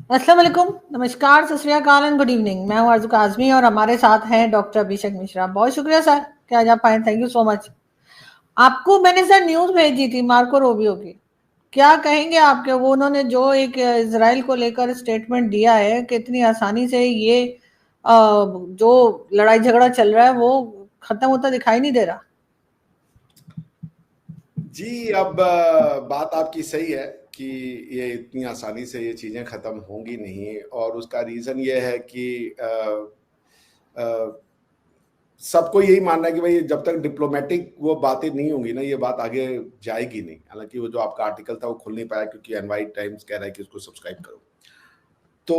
अस्सलाम वालेकुम, नमस्कार, सत श्री अकाल एंड गुड इवनिंग। मैं हूं आरज़ू काज़मी और हमारे साथ हैं डॉक्टर अभिषेक मिश्रा। बहुत शुक्रिया सर कि आज आप आए, थैंक यू सो मच। आपको मैंने सर न्यूज़ भेजी थी मार्को रूबियो की। क्या कहेंगे आपके, वो उन्होंने जो एक इजराइल को लेकर स्टेटमेंट दिया है कि इतनी आसानी से ये जो लड़ाई झगड़ा चल रहा है वो खत्म होता दिखाई नहीं दे रहा। जी, अब बात आपकी सही है कि ये इतनी आसानी से ये चीज़ें ख़त्म होंगी नहीं, और उसका रीज़न ये है कि अ, सबको यही मानना है कि भाई जब तक डिप्लोमेटिक वो बातें नहीं होंगी ना, ये बात आगे जाएगी नहीं। हालांकि वो जो आपका आर्टिकल था वो खुल नहीं पाया क्योंकि एनवाई टाइम्स कह रहा है कि उसको सब्सक्राइब करो। तो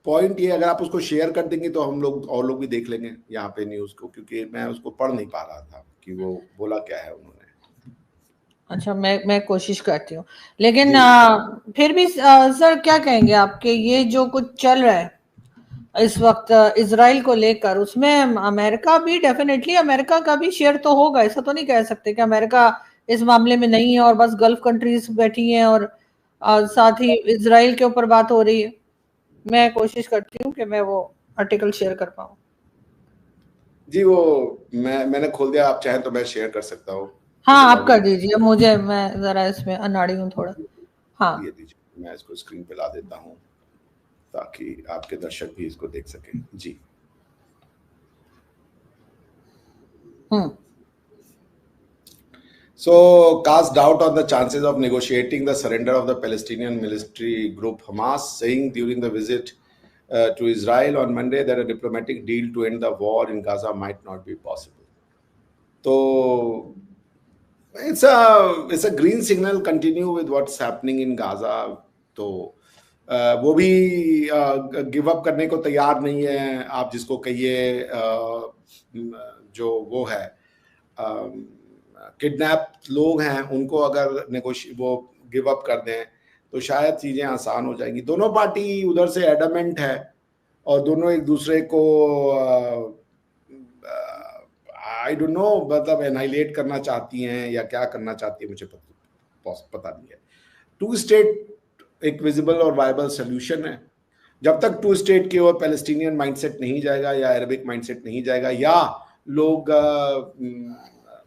पॉइंट ये, अगर आप उसको शेयर कर देंगे तो हम लोग और लोग भी देख लेंगे यहाँ पे न्यूज़ को, क्योंकि मैं उसको पढ़ नहीं पा रहा था कि वो बोला क्या है उन्होंने। अच्छा, मैं कोशिश करती हूँ, लेकिन जी। फिर भी सर क्या कहेंगे आपके ये जो कुछ चल रहा है इस वक्त इसराइल को लेकर, उसमें अमेरिका भी डेफिनेटली, अमेरिका का भी शेयर तो होगा। ऐसा तो नहीं कह सकते कि अमेरिका इस मामले में नहीं है और बस गल्फ कंट्रीज बैठी हैं और साथ ही इसराइल के ऊपर बात हो रही है। मैं कोशिश करती हूँ कि मैं वो आर्टिकल शेयर कर पाऊँ। जी, वो मैंने खोल दिया, आप चाहें तो मैं शेयर कर सकता हूँ। हाँ, मुझे आप लॉगिन कर दीजिए, मुझे, मैं जरा इसमें अनाड़ी हूँ थोड़ा। हाँ। ये दीजिए, मैं इसको स्क्रीन पे ला देता हूँ ताकि आपके दर्शक भी इसको देख सकें। जी। हम्म। So, cast doubt on the chances of negotiating the surrender of the Palestinian military group Hamas, saying during the visit to Israel on Monday that a diplomatic deal to end the war in Gaza might not be possible. So, it's a green signal. Continue with what's happening in Gaza. तो वो भी give up करने को तैयार नहीं है। आप जिसको कहिए जो वो है किडनैप लोग हैं, उनको अगर वो गिव अप कर दें तो शायद चीज़ें आसान हो जाएंगी। दोनों पार्टी उधर से एडमेंट है और दोनों एक दूसरे को आई डोंट नो, मतलब एनाइलेट करना चाहती हैं या क्या करना चाहती है, मुझे पता नहीं है। टू स्टेट एक विजिबल और वायबल सोल्यूशन है। जब तक टू स्टेट की ओर पैलेस्टीनियन माइंडसेट नहीं जाएगा या अरबिक माइंडसेट नहीं जाएगा, या लोग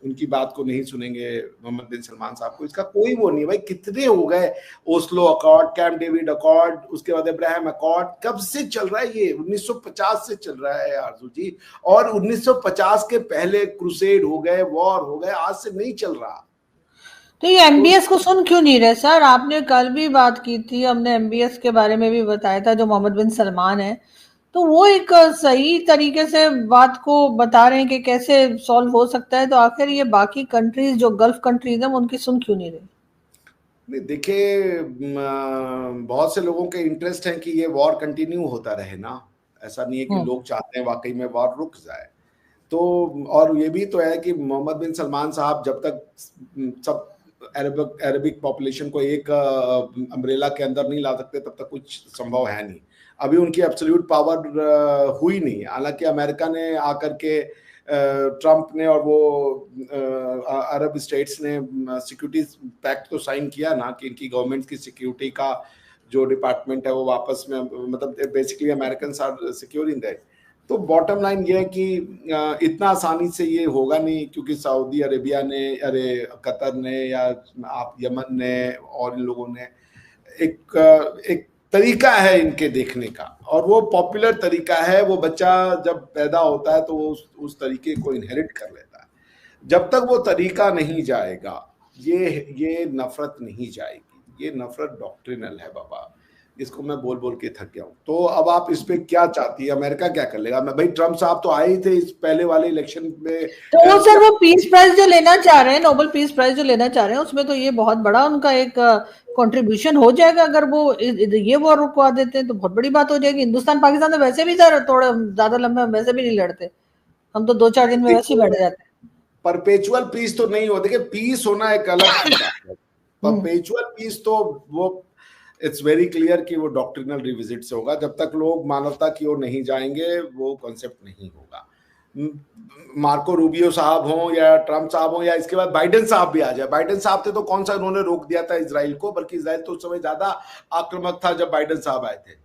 उनकी बात को नहीं सुनेंगे, मोहम्मद बिन सलमान साहब को, इसका कोई वो नहीं है। भाई कितने हो गए, Oslo accord, camp David accord, उसके बाद अब्राहम अकॉर्ड, कब से चल रहा है ये? 1950 से चल रहा है आरजू जी। और 1950 के पहले क्रूसेड हो गए, वॉर हो गए, आज से नहीं चल रहा। तो ये एमबीएस को सुन क्यों नहीं रहे सर? आपने कल भी बात की थी, हमने एमबीएस के बारे में भी बताया था, जो मोहम्मद बिन सलमान है, तो वो एक सही तरीके से बात को बता रहे हैं कि कैसे सॉल्व हो सकता है। तो आखिर ये बाकी कंट्रीज जो गल्फ कंट्रीज हैं उनकी सुन क्यों नहीं रही? नहीं, देखिए, बहुत से लोगों के इंटरेस्ट है कि ये वॉर कंटिन्यू होता रहे ना। ऐसा नहीं है कि हम्म। लोग चाहते हैं वाकई में वॉर रुक जाए। तो और ये भी तो है कि मोहम्मद बिन सलमान साहब जब तक सब अरबिक पॉपुलेशन को एक अम्ब्रेला के अंदर नहीं ला सकते तब तक कुछ संभव है नहीं। अभी उनकी एब्सोल्यूट पावर हुई नहीं। हालांकि अमेरिका ने आकर के, ट्रंप ने और वो अरब स्टेट्स ने सिक्योरिटी पैक्ट तो साइन किया ना, कि इनकी गवर्नमेंट की सिक्योरिटी का जो डिपार्टमेंट है वो वापस में, मतलब basically American are securing that. तो बॉटम लाइन ये है कि इतना आसानी से ये होगा नहीं, क्योंकि सऊदी अरेबिया ने, अरे कतर ने, या आप यमन ने और इन लोगों ने एक तरीका है इनके देखने का, और वो पॉपुलर तरीका है। वो बच्चा जब पैदा होता है तो वो उस तरीके को इनहेरिट कर लेता है। जब तक वो तरीका नहीं जाएगा, ये नफरत नहीं जाएगी। ये नफरत डॉक्ट्रिनल है बाबा, इसको मैं बोल बोल के थक गया हूँ। तो अब आप इस पे क्या चाहती है? अमेरिका क्या कर लेगा? मैं, भाई ट्रम्प साहब तो आए ही थे इस पहले वाले इलेक्शन में। तो वो सर, वो पीस प्राइज जो लेना चाह रहे हैं, नोबेल पीस प्राइज जो लेना चाह रहे हैं, उसमें तो ये बहुत बड़ा उनका एक कंट्रीब्यूशन हो जाएगा। अगर वो ये वॉर रुकवा देते हैं तो बहुत बड़ी बात हो जाएगी। हिंदुस्तान पाकिस्तान तो वैसे भी सर थोड़ा ज्यादा लंबे हम वैसे भी नहीं लड़ते, हम तो 2-4 दिन में वैसे ही बैठ जाते हैं। परपेचुअल पीस तो नहीं हो। देखिए, पीस होना एक अलग सी बात है। हम्म। परपेचुअल पीस तो वो इट्स वेरी क्लियर कि वो डॉक्ट्रिनल रिविजिट से होगा। जब तक लोग मानवता की ओर नहीं जाएंगे वो कॉन्सेप्ट नहीं होगा। मार्को रूबियो साहब हों या ट्रम्प साहब हों या इसके बाद बाइडेन साहब भी आ जाए। बाइडेन साहब थे तो कौन सा उन्होंने रोक दिया था इजराइल को, बल्कि इजराइल तो उस समय ज्यादा आक्रामक था जब बाइडेन साहब आए थे।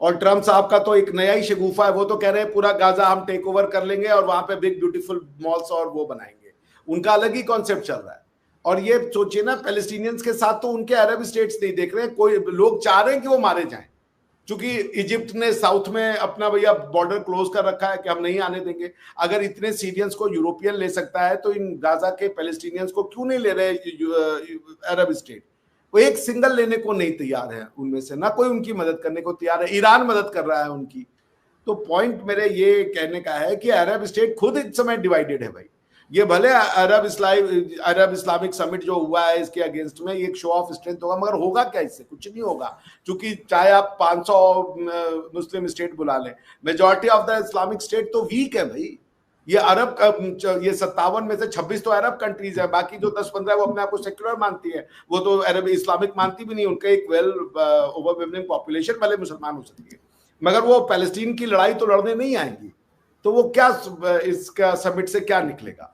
और ट्रम्प साहब का तो एक नया ही शगुफा है, वो तो कह रहे हैं पूरा गाजा हम टेक ओवर कर लेंगे और वहां पे बिग ब्यूटीफुल मॉल्स और वो बनाएंगे। उनका अलग ही कॉन्सेप्ट चल रहा है। और ये सोचिए ना, पैलेस्टीनियंस के साथ तो उनके अरब स्टेट्स नहीं देख रहे हैं, कोई लोग चाह रहे हैं कि वो मारे जाएं, क्योंकि इजिप्ट ने साउथ में अपना भैया बॉर्डर क्लोज कर रखा है कि हम नहीं आने देंगे। अगर इतने सीरियंस को यूरोपियन ले सकता है तो इन गाजा के पैलेस्टीनियंस को क्यों नहीं ले रहे अरब स्टेट? वो एक सिंगल लेने को नहीं तैयार है उनमें से, ना कोई उनकी मदद करने को तैयार है। ईरान मदद कर रहा है उनकी। तो पॉइंट मेरे ये कहने का है कि अरब स्टेट खुद इस समय डिवाइडेड है भाई। ये भले अरब इस्लामिक समिट जो हुआ है इसके अगेंस्ट में एक शो ऑफ स्ट्रेंथ होगा, मगर होगा क्या इससे? कुछ नहीं होगा, क्योंकि चाहे आप 500 मुस्लिम स्टेट बुला लें, majority of the Islamic state तो वीक है भाई। ये अरब ये 57 में से 26 तो अरब कंट्रीज है, बाकी जो 10-15 वो अपने आप को सेक्युलर मानती है, वो तो अरब इस्लामिक मानती भी नहीं। उनका एक वेल ओवरवेलमिंग पॉपुलेशन वाले मुसलमान हो सकती है, मगर वो पैलेस्टीन की लड़ाई तो लड़ने नहीं आएंगी। तो वो क्या इसका समिट से क्या निकलेगा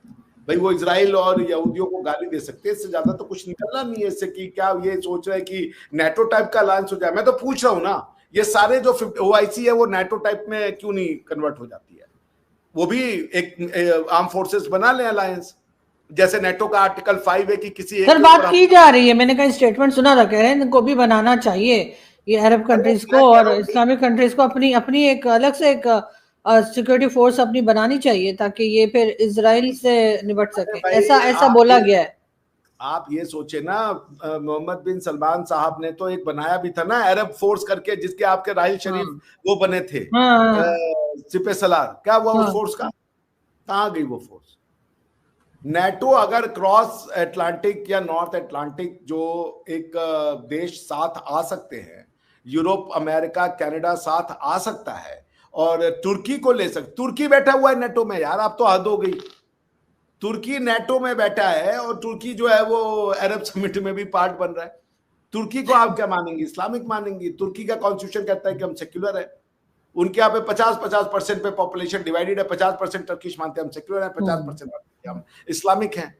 भाई? वो इजराइल और यहूदियों को गाली दे सकते हैं, इससे ज्यादा तो कुछ निकलना नहीं है इससे। कि क्या ये सोच रहे हैं कि नेटो टाइप का अलायंस हो जाए? मैं तो पूछ रहा हूं ना, ये सारे जो OIC है वो नेटो टाइप में क्यों नहीं कन्वर्ट हो जाती है? वो भी एक आर्म फोर्सेस बना ले अलायंस, जैसे नेटो का आर्टिकल 5 है कि किसी एक सर बात की जा रही है, मैंने कहीं स्टेटमेंट सुना था, कह रहे हैं इनको भी बनाना चाहिए ये अरब कंट्रीज को और इस्लामिक कंट्रीज को अपनी अपनी एक अलग से एक सिक्योरिटी फोर्स अपनी बनानी चाहिए ताकि ये फिर इजराइल से निपट सके, ऐसा बोला गया है। आप ये सोचे ना, मोहम्मद बिन सलमान साहब ने तो एक बनाया भी था ना अरब फोर्स करके, जिसके आपके राहिल शरीफ वो बने थे सिपह सलार। क्या हुआ उस फोर्स का? कहां गई वो फोर्स? नेटो अगर क्रॉस अटलांटिक या नॉर्थ अटलांटिक जो एक देश साथ आ सकते हैं, यूरोप, अमेरिका, कनाडा साथ आ सकता है और तुर्की को ले सकते। तुर्की बैठा हुआ है नेटो में यार, आप तो हद हो गई। तुर्की नेटो में बैठा है और तुर्की जो है वो अरब समिट में भी पार्ट बन रहा है। तुर्की को आप क्या मानेंगे? इस्लामिक मानेंगे? तुर्की का कॉन्स्टिट्यूशन कहता है कि हम सेक्युलर है। उनके यहाँ पे 50% पे पॉपुलेशन डिवाइडेड है, 50% टर्किश मानते हैं हम सेक्युलर है, 50% हम इस्लामिक हैं।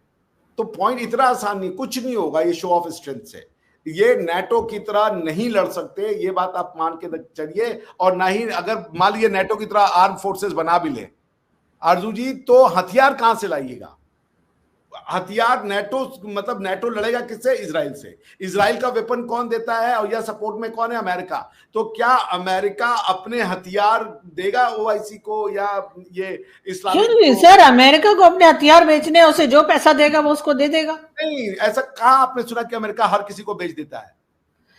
तो पॉइंट इतना आसान नहीं, कुछ नहीं होगा ये शो ऑफ स्ट्रेंथ से। ये नेटो की तरह नहीं लड़ सकते, ये बात आप मान के चलिए। और ना ही अगर मान लीजिए नेटो की तरह आर्म फोर्सेस बना भी ले आरजू जी, तो हथियार कहां से लाइएगा? हथियार नेटो, मतलब नेटो लड़ेगा किससे? इजराइल से। इजराइल का वेपन कौन देता है और या सपोर्ट में कौन है? अमेरिका। तो क्या अमेरिका अपने हथियार देगा OIC को या ये इस्लामिक? सर अमेरिका को अपने हथियार बेचने, उसे जो पैसा देगा वो उसको दे देगा। नहीं, ऐसा कहां आपने सुना कि अमेरिका हर किसी को बेच देता है?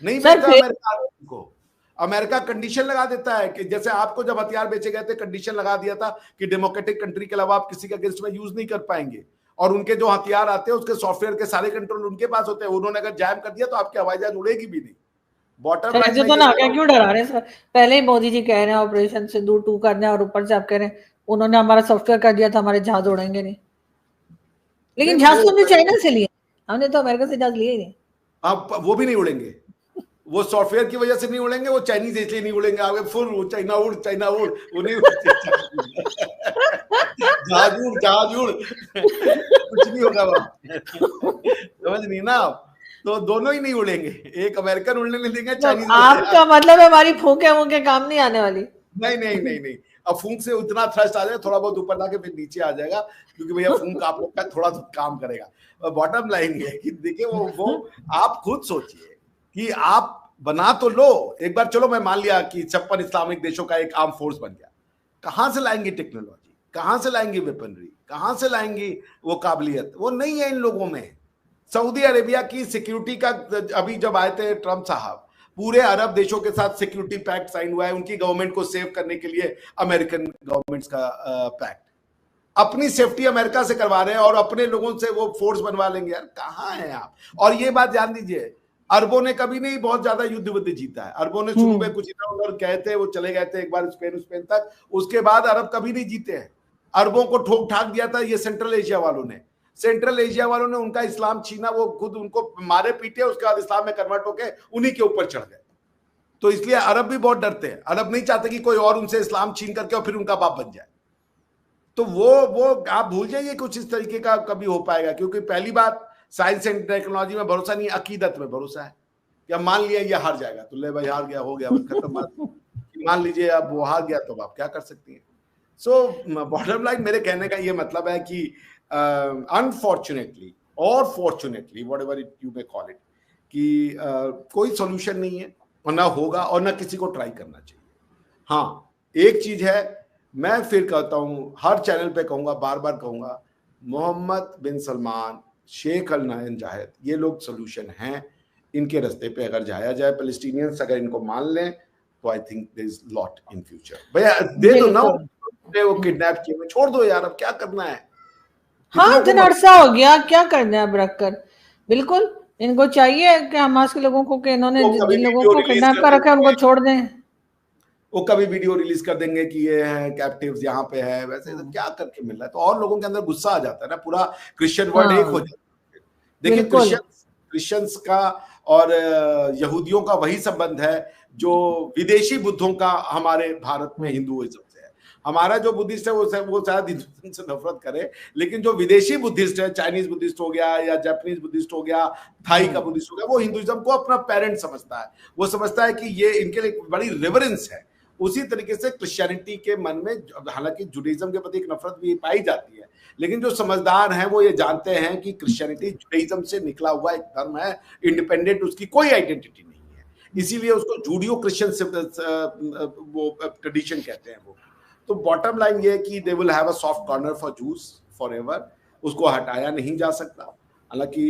नहीं बेचता अमेरिका को। अमेरिका कंडीशन लगा देता है कि जैसे आपको जब हथियार बेचे गए थे कंडीशन लगा दिया था कि डेमोक्रेटिक कंट्री के अलावा आप किसी के अगेंस्ट में यूज नहीं कर पाएंगे, और उनके जो हथियार आते हैं उसके सॉफ्टवेयर के सारे कंट्रोल उनके पास होते हैं। उन्होंने अगर जैम कर दिया तो आपकी हवाई जहाज उड़ेगी भी नहीं। बॉटम लाइन तो ना क्यों डरा रहे हैं सर? पहले ही मोदी जी कह रहे हैं ऑपरेशन सिंदूर 2 करना है और ऊपर से आप कह रहे हैं उन्होंने हमारा सॉफ्टवेयर कर दिया था, हमारे जहाज उड़ेंगे नहीं। लेकिन जहाज तो हमने चाइना से लिए, हमने तो अमेरिका से जहाज लिए ही नहीं। अब वो भी नहीं उड़ेंगे, वो सॉफ्टवेयर की वजह से नहीं उड़ेंगे, वो चाइनीज इसलिए नहीं उड़ेंगे। आगे फुल चाइना उड़ उन्हें जहाज उड़ कुछ नहीं होगा वहां, समझ नहीं ना आप? तो दोनों ही नहीं उड़ेंगे, एक अमेरिकन उड़ने नहीं देंगे, चाइनीज। आपका मतलब हमारी फूंके काम नहीं आने वाली? नहीं। अब फूंक से उतना थ्रस्ट आ जाएगा, थोड़ा बहुत ऊपर लाके फिर नीचे आ जाएगा, क्योंकि भैया फूंक आप लोग का थोड़ा सा काम करेगा। बॉटम लाइन ये है कि देखिए वो आप खुद सोचिए कि आप बना तो लो एक बार, चलो मैं मान लिया कि 56 इस्लामिक देशों का एक आर्म फोर्स बन गया। कहां से लाएंगे टेक्नोलॉजी? कहां से लाएंगे वेपनरी? कहां से लाएंगे वो काबिलियत? वो नहीं है इन लोगों में। सऊदी अरेबिया की सिक्योरिटी का अभी जब आए थे ट्रम्प साहब, पूरे अरब देशों के साथ सिक्योरिटी पैक्ट साइन हुआ है उनकी गवर्नमेंट को सेव करने के लिए। अमेरिकन गवर्नमेंट्स का पैक्ट, अपनी सेफ्टी अमेरिका से करवा रहे हैं और अपने लोगों से वो फोर्स बनवा लेंगे। यार कहां है आप? और ये बात जान दीजिए, अरबों ने कभी नहीं बहुत ज्यादा युद्ध वुद्ध जीता है। अरबों ने शुरू में कुछ इधर उधर गए थे, वो चले गए थे एक बार स्पेन तक, उसके बाद अरब कभी नहीं जीते हैं। अरबों को ठोक ठाक दिया था ये सेंट्रल एशिया वालों ने। सेंट्रल एशिया वालों ने उनका इस्लाम छीना, वो खुद उनको मारे पीटे, उसके बाद इस्लाम में कन्वर्ट होके उन्हीं के ऊपर चढ़ गए। तो इसलिए अरब भी बहुत डरते हैं। अरब नहीं चाहते कि कोई और उनसे इस्लाम छीन करके और फिर उनका बाप बन जाए। तो वो आप भूल जाइए कुछ इस तरीके का कभी हो पाएगा, क्योंकि पहली बात साइंस एंड टेक्नोलॉजी में भरोसा नहीं, अकीदत में भरोसा है। या मान लिया ये हार जाएगा तो ले भाई हार गया, हो गया, बस खत्म बात। मान लीजिए अब वो हार गया तो आप क्या कर सकती हैं। सो बॉटम लाइन मेरे कहने का ये मतलब है कि अनफॉर्चुनेटली और fortunately what ever it you may call it, कि कोई सोल्यूशन नहीं है और ना होगा और ना किसी को ट्राई करना चाहिए। हाँ, एक चीज है, मैं फिर कहता हूं, हर चैनल पे कहूंगा, बार बार कहूंगा, मोहम्मद बिन सलमान, शेख अल नायन जायद, ये लोग सोल्यूशन हैं। इनके रास्ते पे अगर जाया जाए, पैलेस्टीनियंस अगर इनको मान लें, तो I think there is lot in future. भैया दे दो ना, वो किडनैप किए, छोड़ दो यार, अब क्या करना है। हाँ, इतना अरसा हो गया, क्या करना है अब रखकर। बिल्कुल इनको चाहिए कि हमास के लोगों को, कि इन्होंने जिन लोगों को किडनैप कर रखा है उनको छोड़ दें। वो कभी वीडियो रिलीज कर देंगे कि ये है कैप्टिव्स यहाँ पे है, वैसे तो क्या करके मिल रहा है, तो और लोगों के अंदर गुस्सा आ जाता है ना, पूरा क्रिश्चियन वर्ल्ड एक हो जाता है। देखिए क्रिश्चियंस का और यहूदियों का वही संबंध है जो विदेशी बुद्धों का हमारे भारत में हिंदुइज्म से है। हमारा जो बुद्धिस्ट है वो शायद हिंदुइज्म से नफरत करे, लेकिन जो विदेशी बुद्धिस्ट है, चाइनीज बुद्धिस्ट हो गया या जापानीज बुद्धिस्ट हो गया, थाई का बुद्धिस्ट हो गया, वो हिंदुइज्म को अपना पेरेंट समझता है। वो समझता है कि ये इनके लिए बड़ी रेवरेंस है। उसी तरीके से क्रिश्चियनिटी के मन में, हालांकि जुडाइज्म के प्रति एक नफरत भी पाई जाती है, लेकिन जो समझदार हैं वो ये जानते हैं कि क्रिश्चियनिटी जुडाइज्म से निकला हुआ एक धर्म है, इंडिपेंडेंट, उसकी कोई आइडेंटिटी नहीं है, इसीलिए उसको जूडियो क्रिश्चियन वो ट्रेडिशन कहते हैं वो। तो बॉटम लाइन ये है कि they will have a soft corner for juice forever, उसको हटाया नहीं जा सकता। हालांकि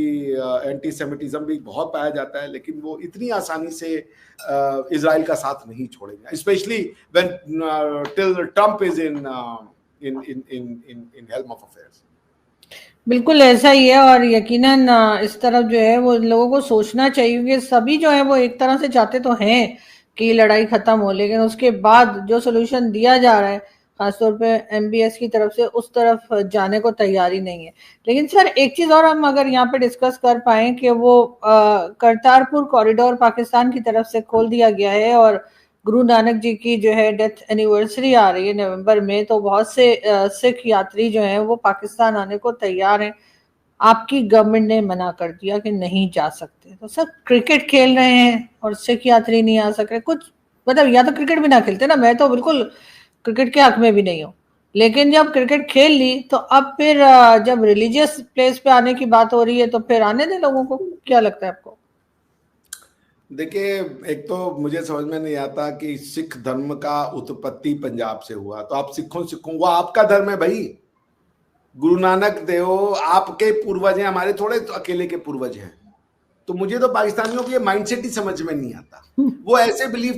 एंटीसेमिटिज्म भी बहुत पाया जाता है, लेकिन वो इतनी आसानी से इजराइल का साथ नहीं छोड़ेगा, specially when till Trump is in helm of affairs. बिल्कुल ऐसा ही है, और यकीनन इस तरफ जो है वो लोगों को सोचना चाहिए कि सभी जो है वो एक तरह से चाहते तो हैं कि लड़ाई खत्म हो, लेकिन उसके बाद जो सोल्यूशन दिया जा रहा है खासतौर पे एमबीएस की तरफ से, उस तरफ जाने को तैयारी नहीं है। लेकिन सर एक चीज और हम अगर यहाँ पे डिस्कस कर पाए कि वो करतारपुर कॉरिडोर पाकिस्तान की तरफ से खोल दिया गया है, और गुरु नानक जी की जो है डेथ एनिवर्सरी आ रही है नवंबर में, तो बहुत से सिख यात्री जो हैं वो पाकिस्तान आने को तैयार हैं। आपकी गवर्नमेंट ने मना कर दिया कि नहीं जा सकते, तो सर क्रिकेट खेल रहे हैं और सिख यात्री नहीं आ सक रहे, कुछ मतलब या तो क्रिकेट भी ना खेलते ना, मैं तो बिल्कुल क्रिकेट के हक में भी नहीं हूँ, लेकिन जब क्रिकेट खेल ली तो अब फिर जब रिलीजियस प्लेस पे आने की बात हो रही है तो फिर आने दें लोगों को। क्या लगता है आपको? देखिए, एक तो मुझे समझ में नहीं आता कि सिख धर्म का उत्पत्ति पंजाब से हुआ, तो आप सिखों वो आपका धर्म है भाई। गुरु नानक देव आपके पूर्वज हैं, हमारे थोड़े तो अकेले के पूर्वज हैं। तो मुझे तो पाकिस्तानियों की ये माइंडसेट ही समझ में नहीं आता। वो ऐसे बिहेव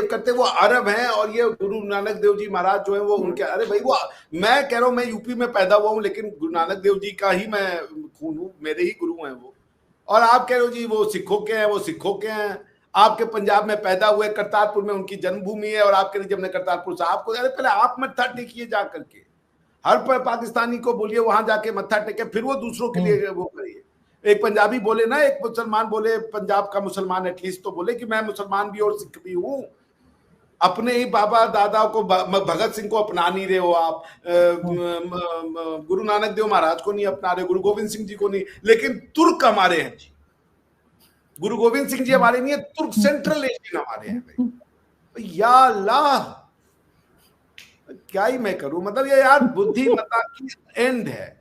करते, वो अरब हैं और ये गुरु नानक देव जी महाराज जो है वो उनके, अरे भाई वो, मैं कह रहा हूं मैं यूपी में पैदा हुआ हूं, लेकिन गुरु नानक देव जी का ही मैं खून हूं, मेरे ही गुरु हैं वो। और आप कह रहे हो जी वो सिखों के हैं, वो सिखों के हैं। आपके पंजाब में पैदा हुए, करतारपुर में उनकी जन्मभूमि है, और आपके जब ने करतारपुर साहब को, अरे पहले आप मत्था टेकिए जा करके, हर पाकिस्तानी को बोलिए वहां जाके मत्था टेके, फिर वो दूसरों के लिए वो करिए। एक पंजाबी बोले ना, एक मुसलमान बोले, पंजाब का मुसलमान एटलीस्ट तो बोले कि मैं मुसलमान भी और सिख भी हूं। अपने ही बाबा दादा को, भगत सिंह को अपना नहीं रहे हो आप, गुरु नानक देव महाराज को नहीं अपना रहे, गुरु गोविंद सिंह जी को नहीं, लेकिन तुर्क हमारे हैं जी। गुरु गोविंद सिंह जी हमारे नहीं है, तुर्क सेंट्रल एशियन हमारे हैं भाई। या अल्लाह, क्या ही मैं करूं, मतलब ये यार बुद्धिमत्ता की एंड है।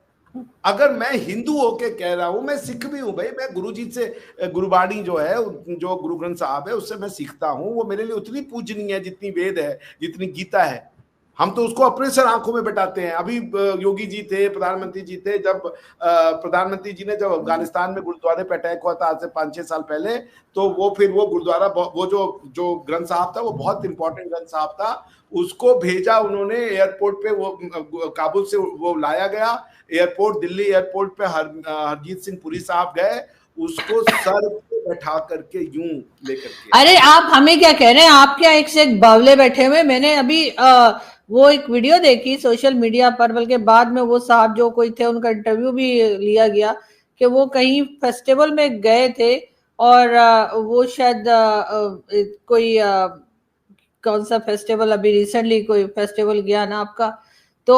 अगर मैं हिंदू होके कह रहा हूं, मैं सिख भी हूं भाई, मैं गुरु जी से, गुरुबाणी जो है, जो गुरु ग्रंथ साहब है, उससे मैं सीखता हूं, वो मेरे लिए उतनी पूजनीय है जितनी वेद है, जितनी गीता है। हम तो उसको अपने सर आंखों में बैठाते हैं। अभी योगी जी थे, प्रधानमंत्री जी थे, जब प्रधानमंत्री जी ने जब अफगानिस्तान में गुरुद्वारे पे अटैक हुआ था आज से 5-6 साल पहले, तो वो फिर वो गुरुद्वारा, वो जो ग्रंथ साहब था, वो बहुत इंपॉर्टेंट ग्रंथ साहब था, उसको भेजा उन्होंने एयरपोर्ट पे, वो काबुल से वो लाया गया एयरपोर्ट, दिल्ली एयरपोर्ट पे हरजीत सिंह पुरी साहब गए, उसको सर पे बैठा करके यूं लेकर के। अरे आप हमें क्या कह रहे हैं, आप क्या एक से एक बावले बैठे हुए। मैंने अभी वो एक वीडियो देखी सोशल मीडिया पर, बल्कि बाद में वो साहब जो कोई थे उनका इंटरव्यू भी लिया गया कि वो कहीं फेस्टिवल में गए थे, और वो शायद कोई कौन सा फेस्टिवल, अभी रिसेंटली कोई फेस्टिवल गया ना आपका, तो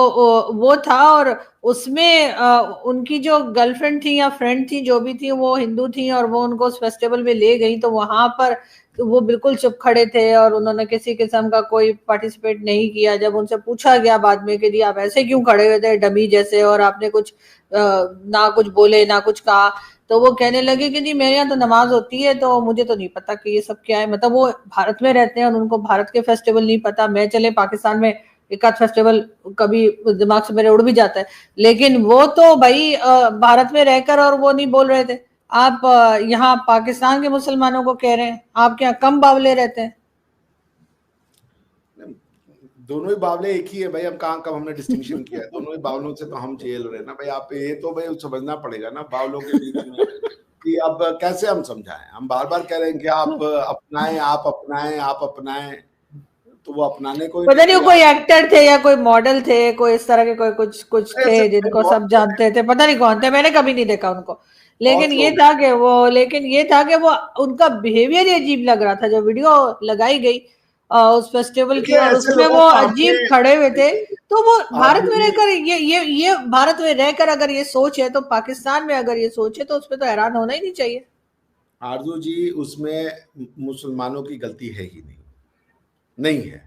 वो था, और उसमें उनकी जो गर्लफ्रेंड थी या फ्रेंड थी जो भी थी वो हिंदू थी, और वो उनको उस फेस्टिवल में ले गई, तो वहां पर तो वो बिल्कुल चुप खड़े थे और उन्होंने किसी किस्म का कोई पार्टिसिपेट नहीं किया। जब उनसे पूछा गया बाद में कि जी आप ऐसे क्यों खड़े हुए थे डमी जैसे, और आपने कुछ ना कुछ बोले ना कुछ कहा, तो वो कहने लगे कि जी मेरे यहाँ तो नमाज होती है, तो मुझे तो नहीं पता कि ये सब क्या है। मतलब वो भारत में रहते हैं और उनको भारत के फेस्टिवल नहीं पता। मैं चले पाकिस्तान में एक आध फेस्टिवल कभी दिमाग से मेरे उड़ भी जाता है, लेकिन वो तो भाई भारत में रहकर और वो नहीं बोल रहे थे। आप यहाँ पाकिस्तान के मुसलमानों को कह रहे हैं आपके यहाँ कम बावले रहते हैं। दोनों ही बावले एक ही है भाई, हम कहाँ कब हमने डिस्टिंक्शन किया है, दोनों ही बावलों से तो हम जेल रहे ना भाई। आप ये तो भाई समझना पड़ेगा ना बावलों के बीच में कि अब कैसे हम समझाएं। हम बार बार कह रहे हैं कि आप अपनाएं आप अपनाएं आप अपनाएं, तो वो अपनाने को ही पता नहीं नहीं वो कोई तैयार। एक्टर थे या कोई मॉडल थे, कोई इस तरह के कोई कुछ कुछ थे ऐसे जिनको बहुत सब जानते थे, पता नहीं कौन थे, मैंने कभी नहीं देखा उनको। बहुत लोग लेकिन ये था कि वो उनका बिहेवियर ही अजीब लग रहा था। जो वीडियो लगाई गई उस फेस्टिवल की, देखिए और ऐसे उसमें लोगों वो को अजीब हमने खड़े हुए थे। तो वो भारत आरजू में जी रहकर ये भारत में रहकर अगर ये सोच है, तो पाकिस्तान में अगर ये सोच है तो उसमें तो हैरान होना ही नहीं चाहिए। आरजू जी उसमें मुसलमानों की गलती है ही नहीं, नहीं है।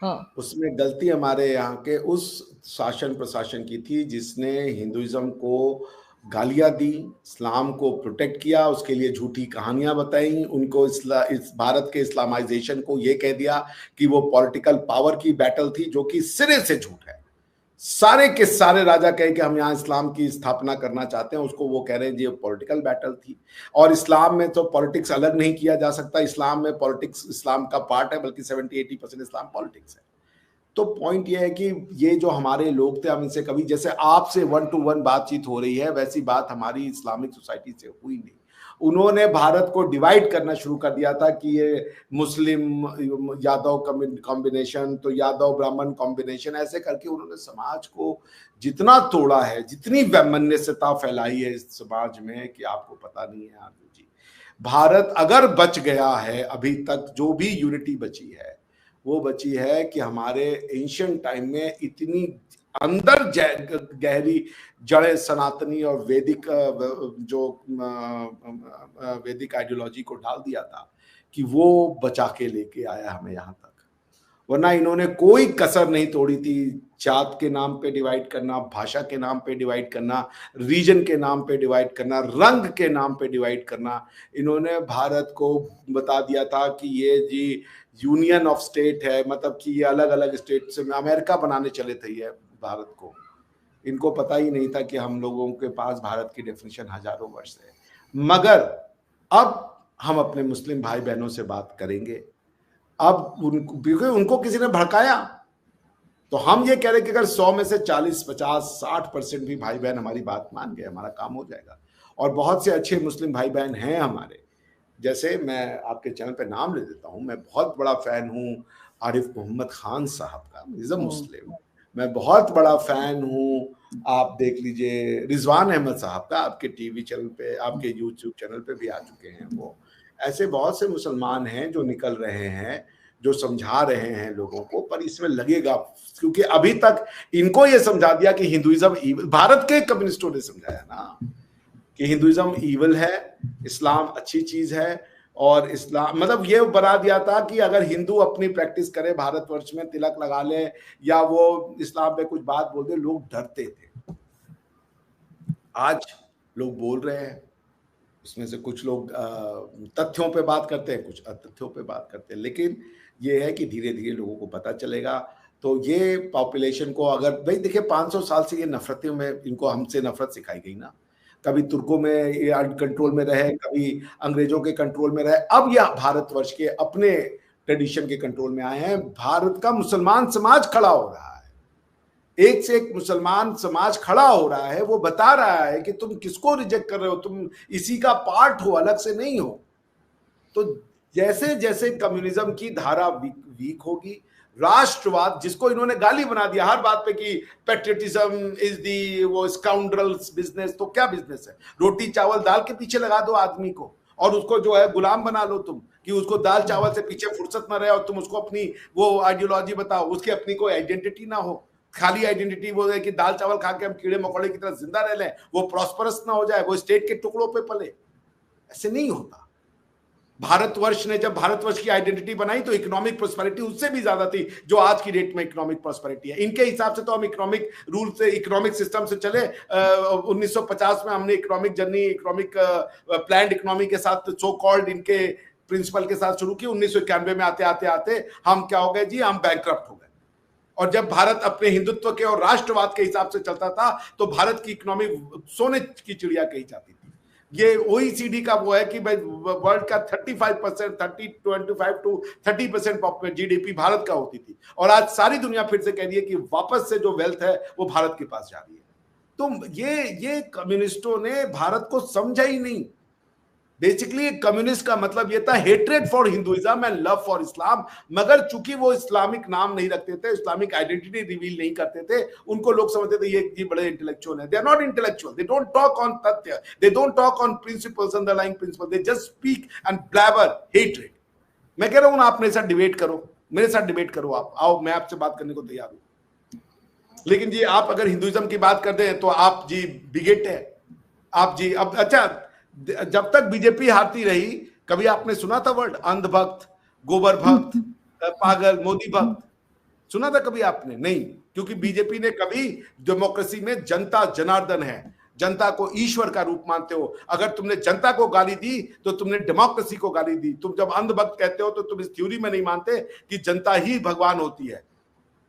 हाँ। उसमें गलती हमारे यहाँ के उस शासन प्रशासन की थी जिसने हिंदुइज्म को गालियां दी, इस्लाम को प्रोटेक्ट किया, उसके लिए झूठी कहानियां बताई, उनको इस भारत के इस्लामाइजेशन को ये कह दिया कि वो पॉलिटिकल पावर की बैटल थी, जो कि सिरे से झूठ है। सारे के सारे राजा कहे कि हम यहाँ इस्लाम की स्थापना करना चाहते हैं, उसको वो कह रहे हैं ये पॉलिटिकल बैटल थी। और इस्लाम में तो पॉलिटिक्स अलग नहीं किया जा सकता, इस्लाम में पॉलिटिक्स इस्लाम का पार्ट है, बल्कि 70-80% इस्लाम पॉलिटिक्स है। तो पॉइंट ये है कि ये जो हमारे लोग थे, हम इनसे कभी, जैसे आपसे 1-to-1 बातचीत हो रही है, वैसी बात हमारी इस्लामिक सोसाइटी से हुई नहीं। उन्होंने भारत को डिवाइड करना शुरू कर दिया था कि ये मुस्लिम यादव कॉम्बिनेशन, तो यादव ब्राह्मण कॉम्बिनेशन, ऐसे करके उन्होंने समाज को जितना तोड़ा है, जितनी वैमनस्यता फैलाई है इस समाज में कि आपको पता नहीं है आरजू जी। भारत अगर बच गया है अभी तक, जो भी यूनिटी बची है वो बची है कि हमारे एंशियंट टाइम में इतनी अंदर गहरी जड़ें सनातनी और वैदिक जो वैदिक आइडियोलॉजी को डाल दिया था कि वो बचा के लेके आया हमें यहाँ तक। वरना इन्होंने कोई कसर नहीं तोड़ी थी। जात के नाम पे डिवाइड करना, भाषा के नाम पे डिवाइड करना, रीजन के नाम पे डिवाइड करना, रंग के नाम पे डिवाइड करना। इन्होंने भारत को बता दिया था कि ये जी यूनियन ऑफ स्टेट है, मतलब कि ये अलग अलग स्टेट से अमेरिका बनाने चले थे ये भारत को। इनको पता ही नहीं था कि हम लोगों के पास भारत की डेफिनेशन हजारों वर्ष है। मगर अब हम अपने मुस्लिम भाई बहनों से बात करेंगे। अब उनको किसी ने भड़काया, तो हम ये कह रहे हैं कि अगर 100 में से 40, 50, 60% भी भाई बहन हमारी बात मान गए, हमारा काम हो जाएगा। और बहुत से अच्छे मुस्लिम भाई बहन हैं हमारे, जैसे मैं आपके चैनल पे नाम ले देता हूं। मैं बहुत बड़ा फैन हूं आरिफ मोहम्मद खान साहब का, इज अ मुस्लिम। मैं बहुत बड़ा फैन हूं, आप देख लीजिए, रिजवान अहमद साहब का, आपके टीवी चैनल पे, आपके यूट्यूब चैनल पे भी आ चुके हैं वो। ऐसे बहुत से मुसलमान हैं जो निकल रहे हैं, जो समझा रहे हैं लोगों को, पर इसमें लगेगा, क्योंकि अभी तक इनको ये समझा दिया कि हिंदुइज्म, भारत के कम्युनिस्टों ने समझाया ना कि हिंदुइज्म ईवल है, इस्लाम अच्छी चीज है। और इस्लाम मतलब ये बना दिया था कि अगर हिंदू अपनी प्रैक्टिस करे, भारतवर्ष में तिलक लगा ले या वो इस्लाम पे कुछ बात बोल दे, लोग डरते थे। आज लोग बोल रहे हैं, उसमें से कुछ लोग तथ्यों पे बात करते हैं, कुछ अतथ्यों पे बात करते हैं, लेकिन ये है कि धीरे धीरे लोगों को पता चलेगा। तो ये पॉपुलेशन को, अगर भाई देखिए 500 साल से ये नफरतों में, इनको हमसे नफरत सिखाई गई ना, कभी तुर्कों में ये कंट्रोल में रहे, कभी अंग्रेजों के कंट्रोल में रहे, अब यह भारतवर्ष के अपने ट्रेडिशन के कंट्रोल में आए हैं। भारत का मुसलमान समाज खड़ा हो रहा है, एक से एक मुसलमान समाज खड़ा हो रहा है, वो बता रहा है कि तुम किसको रिजेक्ट कर रहे हो, तुम इसी का पार्ट हो, अलग से नहीं हो। तो जैसे जैसे कम्युनिज्म की धारा वीक होगी, राष्ट्रवाद, जिसको इन्होंने गाली बना दिया हर बात पे कि पेट्रियटिज्म इज दी वो स्काउंड्रल्स बिजनेस, तो क्या बिजनेस है? रोटी चावल दाल के पीछे लगा दो आदमी को और उसको जो है गुलाम बना लो तुम, कि उसको दाल चावल से पीछे फुर्सत ना रहे और तुम उसको अपनी वो आइडियोलॉजी बताओ, उसकी अपनी कोई आइडेंटिटी ना हो, खाली आइडेंटिटी वो है कि दाल चावल खा के हम कीड़े मकोड़े की तरह जिंदा रह लें, वो प्रॉस्परस ना हो जाए, वो स्टेट के टुकड़ों पे पले। ऐसे नहीं होता। भारतवर्ष ने जब भारतवर्ष की आइडेंटिटी बनाई तो इकोनॉमिक प्रोस्पेरिटी उससे भी ज्यादा थी जो आज की डेट में इकोनॉमिक प्रोस्पेरिटी है। इनके हिसाब से तो हम इकोनॉमिक रूल से, इकोनॉमिक सिस्टम से चले। 1950 में हमने economic journey, economic planned economy के साथ, सो कॉल्ड इनके प्रिंसिपल के साथ शुरू की। 1991 में आते आते आते हम क्या हो गए जी, हम बैंकक्रप्ट हो गए। और जब भारत अपने हिंदुत्व के और राष्ट्रवाद के हिसाब से चलता था तो भारत की इकोनॉमी सोने की चिड़िया कही जाती थी। ये ओईसीडी का वो है कि वर्ल्ड का 35% 25 टू 30% जीडीपी भारत का होती थी, और आज सारी दुनिया फिर से कह रही है कि वापस से जो वेल्थ है वो भारत के पास जा रही है। तो ये कम्युनिस्टों ने भारत को समझा ही नहीं। बेसिकली कम्युनिस्ट का मतलब ये था hatred for Hinduism and love for इस्लाम, मगर चूंकि वो इस्लामिक नाम नहीं रखते थे, इस्लामिक आइडेंटिटी रिवील नहीं करते थे, उनको लोग समझते थे ये बड़े इंटेलेक्चुअल है। They are not intellectual, they don't talk on तथ्य, they don't talk on principles, underlying principle, they just speak and blabber hatred. मैं कह रहा हूं ना, आप मेरे साथ डिबेट करो, मेरे साथ डिबेट करो, आप आओ, मैं आपसे बात करने को तैयार हूं। लेकिन जी आप अगर हिंदुइज्म की बात करते हैं तो आप जी बिगेट है, आप जी। अब अच्छा, जब तक बीजेपी हारती रही, कभी आपने सुना था वर्ड अंधभक्त, गोबर भक्त, पागल, मोदी भक्त? सुना था कभी आपने? नहीं, क्योंकि बीजेपी ने कभी डेमोक्रेसी में जनता जनार्दन है, जनता को ईश्वर का रूप मानते हो। अगर तुमने जनता को गाली दी तो तुमने डेमोक्रेसी को गाली दी। तुम जब अंधभक्त कहते हो तो तुम इस थ्योरी में नहीं मानते कि जनता ही भगवान होती है।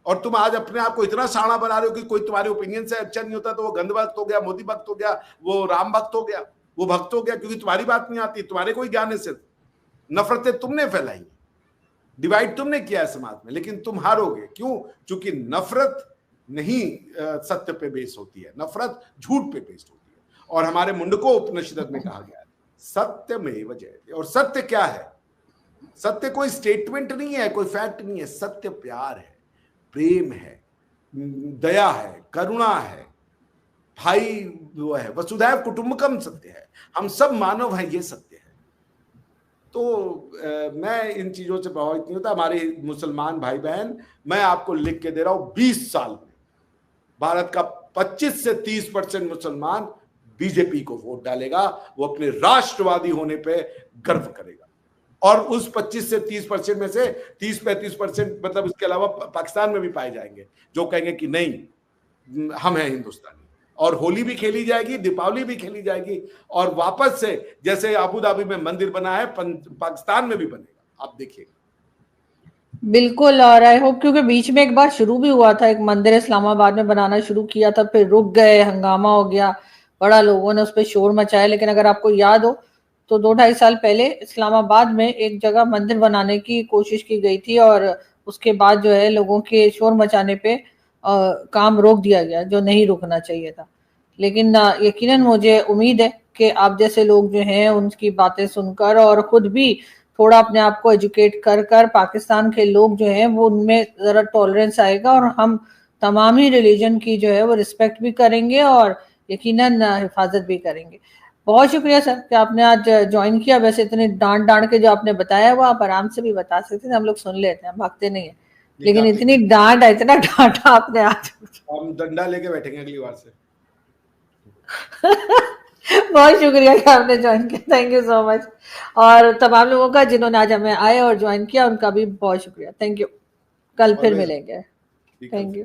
और तुम आज अपने आप को इतना साड़ा बना रहे हो कि कोई तुम्हारे ओपिनियन से अच्छा नहीं होता तो वो गंध भक्त हो गया, मोदी भक्त हो गया, वो राम भक्त हो गया, वो भक्त हो गया, क्योंकि तुम्हारी बात नहीं आती, तुम्हारे कोई ज्ञान है। सिर्फ नफरतें तुमने फैलाई, डिवाइड तुमने किया है समाज में, लेकिन तुम हारोगे। क्यों? क्योंकि नफरत नहीं सत्य पे बेस होती है, नफरत झूठ पे बेस्ड होती है। और हमारे मुंडको उपनिषद में कहा गया है सत्यमेव जयते। और सत्य क्या है? सत्य कोई स्टेटमेंट नहीं है, कोई फैक्ट नहीं है। सत्य प्यार है, प्रेम है, दया है, करुणा है, भाई वो है, वसुधैव कुटुंबकम सत्य है, हम सब मानव हैं, ये सत्य है। तो मैं इन चीजों से प्रभावित नहीं होता। हमारे मुसलमान भाई बहन, मैं आपको लिख के दे रहा हूं, 20 साल में भारत का 25 से 30% मुसलमान बीजेपी को वोट डालेगा। वो अपने राष्ट्रवादी होने पे गर्व करेगा। और उस 25 से 30% में से 30-35% मतलब उसके अलावा पाकिस्तान में भी पाए जाएंगे जो कहेंगे कि नहीं, हम हैं हिंदुस्तानी। और होली भी खेली जाएगी, दीपावली भी खेली जाएगी, और वापस से जैसे अबू धाबी में मंदिर बना है, पाकिस्तान में भी बनेगा, आप देखिएगा। बिल्कुल। और आई होप, क्योंकि बीच में एक बार शुरू भी हुआ था, एक मंदिर इस्लामाबाद में बनाना शुरू किया था, फिर रुक गए, हंगामा हो गया, बड़ा लोगों ने उस पर शोर मचाया। लेकिन अगर आपको याद हो तो 2-2.5 साल पहले इस्लामाबाद में एक जगह मंदिर बनाने की कोशिश की गई थी, और उसके बाद जो है लोगों के शोर मचाने पे काम रोक दिया गया, जो नहीं रुकना चाहिए था। लेकिन यकीनन मुझे उम्मीद है कि आप जैसे लोग जो हैं उनकी बातें सुनकर और खुद भी थोड़ा अपने आप को एजुकेट कर कर पाकिस्तान के लोग जो हैं वो उनमें ज़रा टॉलरेंस आएगा, और हम तमाम ही रिलीजन की जो है वो रिस्पेक्ट भी करेंगे और यकीनन हिफाजत भी करेंगे। बहुत शुक्रिया सर कि आपने आज ज्वाइन किया। वैसे इतनी डांट के जो आपने बताया वो आप आराम से भी बता सकते थे, हम लोग सुन लेते हैं, भागते नहीं है। लेकिन इतनी डांट, इतना डांटा आपने आज। हम डंडा लेके बैठेंगे अगली बार से। बहुत शुक्रिया कि आपने ज्वाइन किया, थैंक यू सो मच। और तमाम लोगों का जिन्होंने आज हमें आए और ज्वाइन किया, उनका भी बहुत शुक्रिया, थैंक यू। कल फिर मिलेंगे, थैंक यू।